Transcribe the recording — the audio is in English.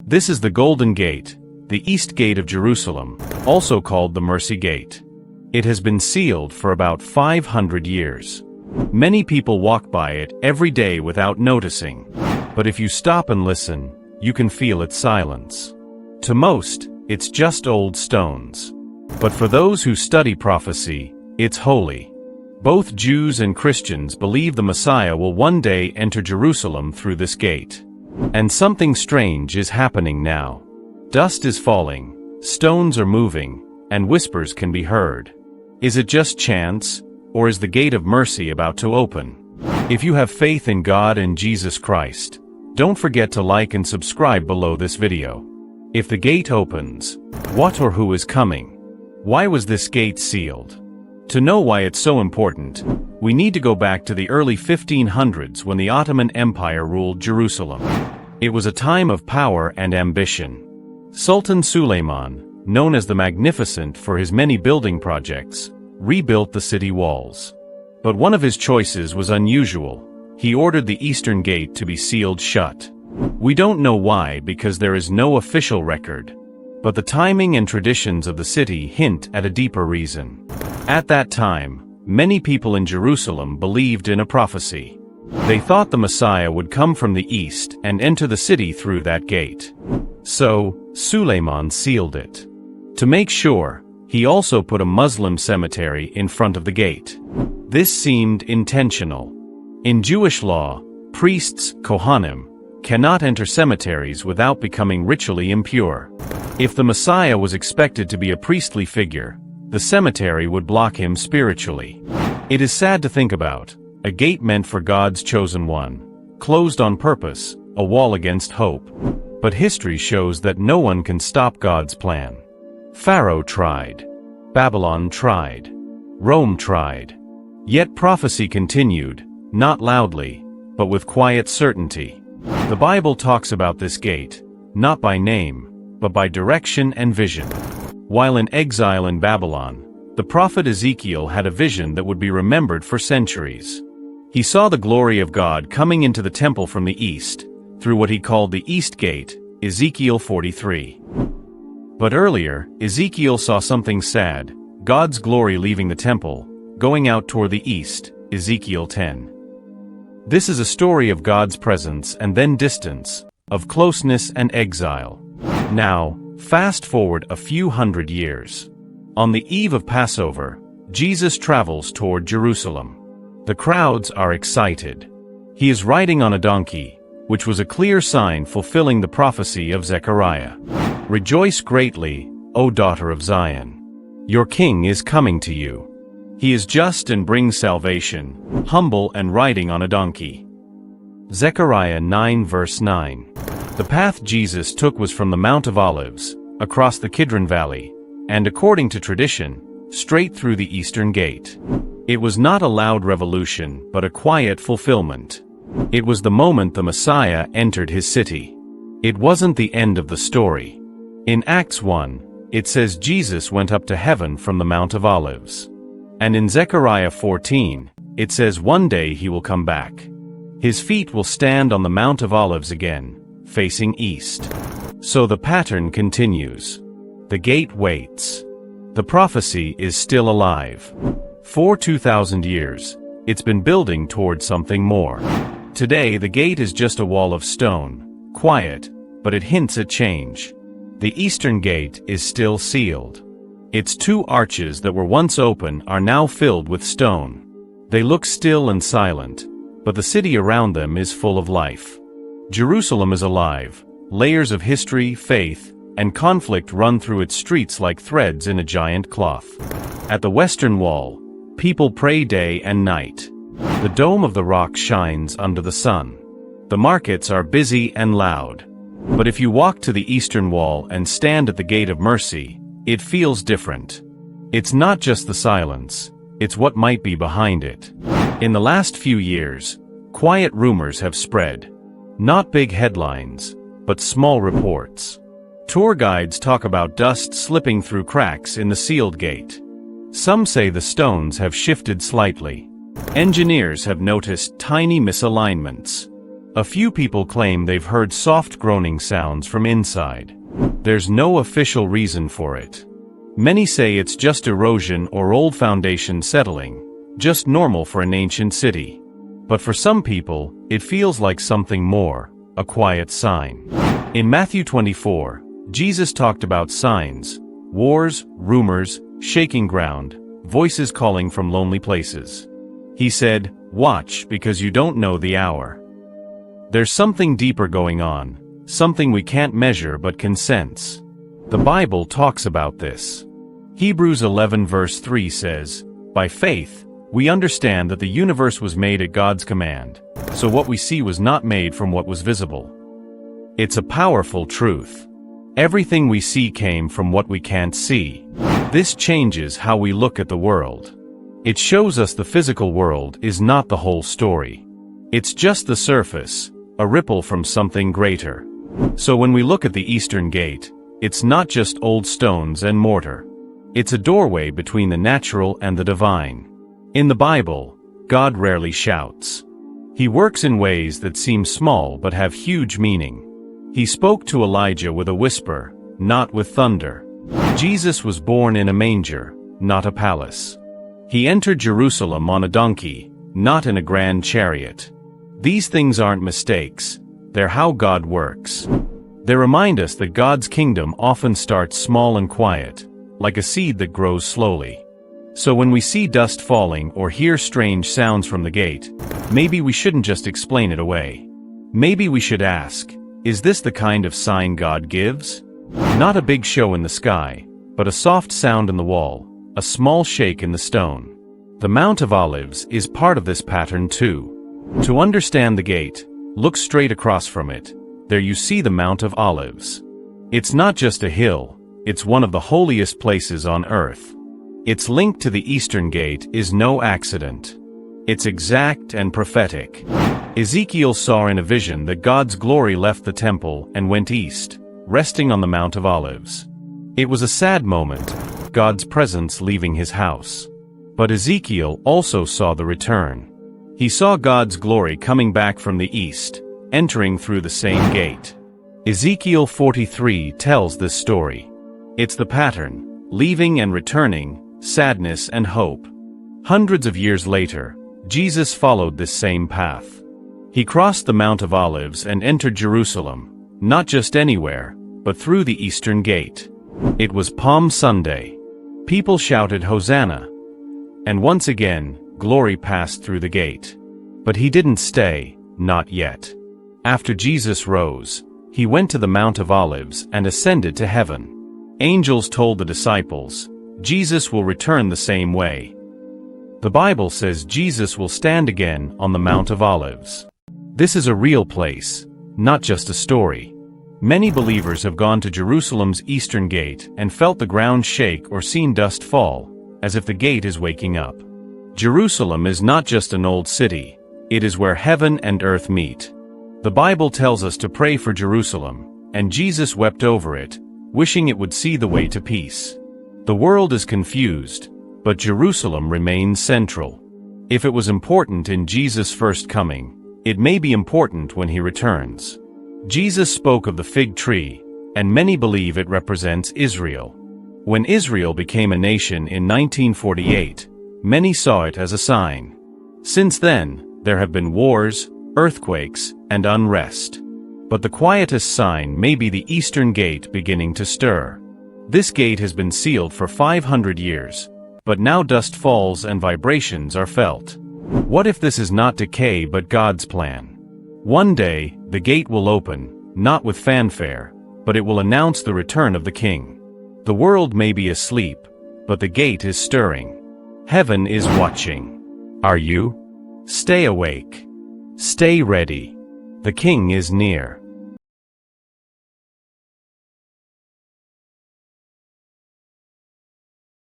This is the Golden Gate, the East Gate of Jerusalem, also called the Mercy Gate. It has been sealed for about 500 years. Many people walk by it every day without noticing, but if you stop and listen, you can feel its silence. To most, it's just old stones. But for those who study prophecy, it's holy. Both Jews and Christians believe the Messiah will one day enter Jerusalem through this gate. And something strange is happening now. Dust is falling, stones are moving, and whispers can be heard. Is it just chance, or is the gate of mercy about to open? If you have faith in God and Jesus Christ, don't forget to like and subscribe below this video. If the gate opens, what or who is coming? Why was this gate sealed? To know why it's so important, we need to go back to the early 1500s when the Ottoman Empire ruled Jerusalem. It was a time of power and ambition. Sultan Suleiman, known as the Magnificent for his many building projects, rebuilt the city walls. But one of his choices was unusual. He ordered the Eastern Gate to be sealed shut. We don't know why because there is no official record. But the timing and traditions of the city hint at a deeper reason. At that time, many people in Jerusalem believed in a prophecy. They thought the Messiah would come from the east and enter the city through that gate. So, Suleiman sealed it. To make sure, he also put a Muslim cemetery in front of the gate. This seemed intentional. In Jewish law, priests, Kohanim, cannot enter cemeteries without becoming ritually impure. If the Messiah was expected to be a priestly figure, the cemetery would block him spiritually. It is sad to think about. A gate meant for God's chosen one, closed on purpose, a wall against hope. But history shows that no one can stop God's plan. Pharaoh tried. Babylon tried. Rome tried. Yet prophecy continued, not loudly, but with quiet certainty. The Bible talks about this gate, not by name, but by direction and vision. While in exile in Babylon, the prophet Ezekiel had a vision that would be remembered for centuries. He saw the glory of God coming into the temple from the east, through what he called the East Gate, Ezekiel 43. But earlier, Ezekiel saw something sad, God's glory leaving the temple, going out toward the east, Ezekiel 10. This is a story of God's presence and then distance, of closeness and exile. Now, fast forward a few hundred years. On the eve of Passover, Jesus travels toward Jerusalem. The crowds are excited. He is riding on a donkey, which was a clear sign fulfilling the prophecy of Zechariah. Rejoice greatly, O daughter of Zion. Your king is coming to you. He is just and brings salvation, humble and riding on a donkey. Zechariah 9 verse 9. The path Jesus took was from the Mount of Olives, across the Kidron Valley, and according to tradition, straight through the Eastern Gate. It was not a loud revolution, but a quiet fulfillment. It was the moment the Messiah entered his city. It wasn't the end of the story. In Acts 1, it says Jesus went up to heaven from the Mount of Olives. And in Zechariah 14, it says one day he will come back. His feet will stand on the Mount of Olives again, facing east. So the pattern continues. The gate waits. The prophecy is still alive. For 2,000 years, it's been building toward something more. Today the gate is just a wall of stone, quiet, but it hints at change. The Eastern Gate is still sealed. Its two arches that were once open are now filled with stone. They look still and silent, but the city around them is full of life. Jerusalem is alive. Layers of history, faith, and conflict run through its streets like threads in a giant cloth. At the Western Wall, people pray day and night. The dome of the rock shines under the sun. The markets are busy and loud. But if you walk to the Eastern Wall and stand at the Gate of Mercy, it feels different. It's not just the silence, it's what might be behind it. In the last few years, quiet rumors have spread. Not big headlines, but small reports. Tour guides talk about dust slipping through cracks in the sealed gate. Some say the stones have shifted slightly. Engineers have noticed tiny misalignments. A few people claim they've heard soft groaning sounds from inside. There's no official reason for it. Many say it's just erosion or old foundation settling, just normal for an ancient city. But for some people, it feels like something more, a quiet sign. In Matthew 24, Jesus talked about signs, wars, rumors, shaking ground, voices calling from lonely places. He said, "Watch, because you don't know the hour." There's something deeper going on, something we can't measure but can sense. The Bible talks about this. Hebrews 11 verse 3 says, "By faith, we understand that the universe was made at God's command, so what we see was not made from what was visible." It's a powerful truth. Everything we see came from what we can't see. This changes how we look at the world. It shows us the physical world is not the whole story. It's just the surface, a ripple from something greater. So when we look at the Eastern Gate, it's not just old stones and mortar. It's a doorway between the natural and the divine. In the Bible, God rarely shouts. He works in ways that seem small but have huge meaning. He spoke to Elijah with a whisper, not with thunder. Jesus was born in a manger, not a palace. He entered Jerusalem on a donkey, not in a grand chariot. These things aren't mistakes, they're how God works. They remind us that God's kingdom often starts small and quiet, like a seed that grows slowly. So when we see dust falling or hear strange sounds from the gate, maybe we shouldn't just explain it away. Maybe we should ask, is this the kind of sign God gives? Not a big show in the sky, but a soft sound in the wall, a small shake in the stone. The Mount of Olives is part of this pattern too. To understand the gate, look straight across from it. There you see the Mount of Olives. It's not just a hill, it's one of the holiest places on earth. Its link to the Eastern Gate is no accident. It's exact and prophetic. Ezekiel saw in a vision that God's glory left the temple and went east, resting on the Mount of Olives. It was a sad moment, God's presence leaving his house. But Ezekiel also saw the return. He saw God's glory coming back from the east, entering through the same gate. Ezekiel 43 tells this story. It's the pattern, leaving and returning, sadness and hope. Hundreds of years later, Jesus followed this same path. He crossed the Mount of Olives and entered Jerusalem, not just anywhere, but through the Eastern Gate. It was Palm Sunday. People shouted Hosanna. And once again, glory passed through the gate. But he didn't stay, not yet. After Jesus rose, he went to the Mount of Olives and ascended to heaven. Angels told the disciples, Jesus will return the same way. The Bible says Jesus will stand again on the Mount of Olives. This is a real place, not just a story. Many believers have gone to Jerusalem's Eastern Gate and felt the ground shake or seen dust fall, as if the gate is waking up. Jerusalem is not just an old city, it is where heaven and earth meet. The Bible tells us to pray for Jerusalem, and Jesus wept over it, wishing it would see the way to peace. The world is confused, but Jerusalem remains central. If it was important in Jesus' first coming, it may be important when he returns. Jesus spoke of the fig tree, and many believe it represents Israel. When Israel became a nation in 1948, many saw it as a sign. Since then, there have been wars, earthquakes, and unrest. But the quietest sign may be the Eastern Gate beginning to stir. This gate has been sealed for 500 years, but now dust falls and vibrations are felt. What if this is not decay but God's plan? One day, the gate will open, not with fanfare, but it will announce the return of the King. The world may be asleep, but the gate is stirring. Heaven is watching. Are you? Stay awake. Stay ready. The King is near.